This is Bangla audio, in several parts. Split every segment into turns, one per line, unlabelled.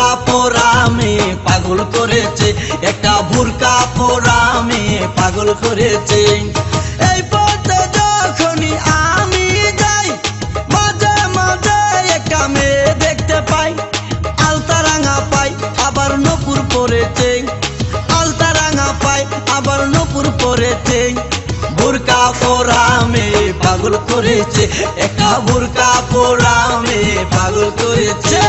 বুরকা পরা মেয়ে পাগল করেছে, একটা বুরকা পরা মেয়ে পাগল করেছে। এই পথে যখনই আমি যাই মাঝে মাঝে একটা মেয়ে দেখতে পাই, আলতা রাঙা পাই আবার নূপুর পরেছে, আলতা রাঙা পাই আবার নূপুর পরেছে। বুরকা পরা মেয়ে পাগল করেছে, একটা বুরকা পরা মেয়ে পাগল করেছে।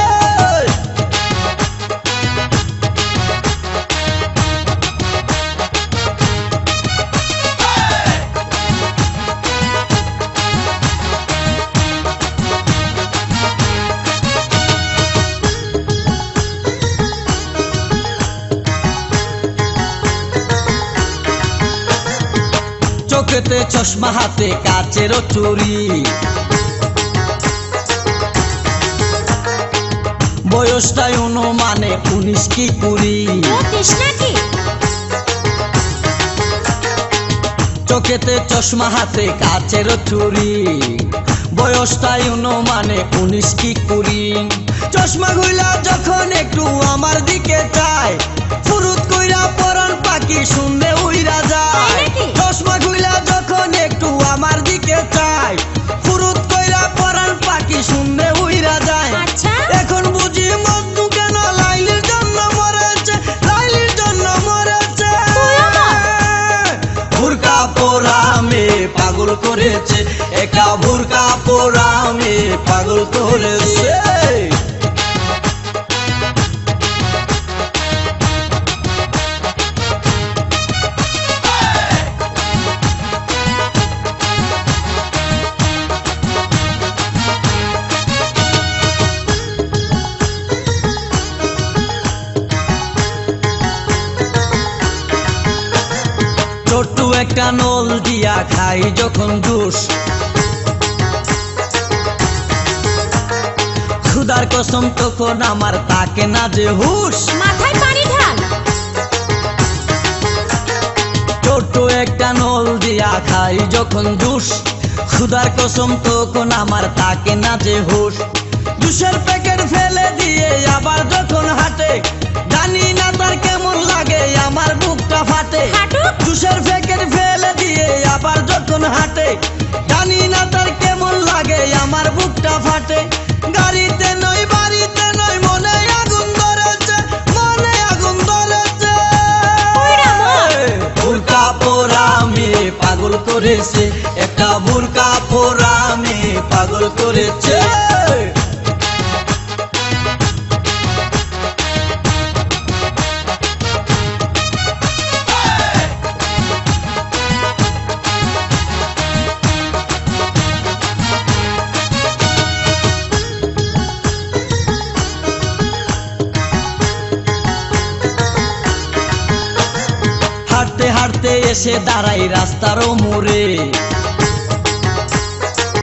চোখেতে চশমা হাতে কাচেরও চুরি, বয়সটাই অনুমানে 19 কি 20। চোখেতে চশমা হাতে কাচেরও চুরি, বয়সটাই অনুমানে 19 কি 20। চশমা গুলা যখন একটু আমার দিকে চায়, ফুরুত কইরা পরান পাখি শুনলে উইরা যায়। চশমা গুলা যখন একটু আমার দিকে চায়, ফুরুত কইরা পরান পাখি শুনলে উইরা যায়। এখন বুঝি মজনু কেন লাইলির জন্য মরেছে, লাইলির জন্য মরেছে। বুরকা পরা মেয়ে পাগল করেছে, একটা বুরকা পরা মেয়ে পাগল করেছে। ছোট্ট একটা নল দিয়া খাই যখন জুস, খুদার কসম তখন আমার তাকে না যে হুশ।
মাথায় পানি ঢাল।
ছোট্ট একটা নল দিয়া খাই যখন জুস, খুদার কসম তখন আমার তাকে না যে হুশ। জুসের প্যাকেট ফেলে দিয়ে আবার যখন হাঁটে, জানি না তার কেমন লাগে আমার বুকটা ফাটে। জুসের প্যাকেট ফেলে দিয়ে আবার যখন হাঁটে, জানি না তার কেমন লাগে আমার বুকটা ফাটে। গাড়িতে নয় বাড়িতে নয় মনে আগুন ধরেছে, মনে আগুন ধরেছে। বুরকা পরা মেয়ে পাগল করেছে, একটা বুরকা পরা মেয়ে পাগল করেছে। হাঁটতে হাঁটতে এসে দাঁড়াই রাস্তার মোড়ে,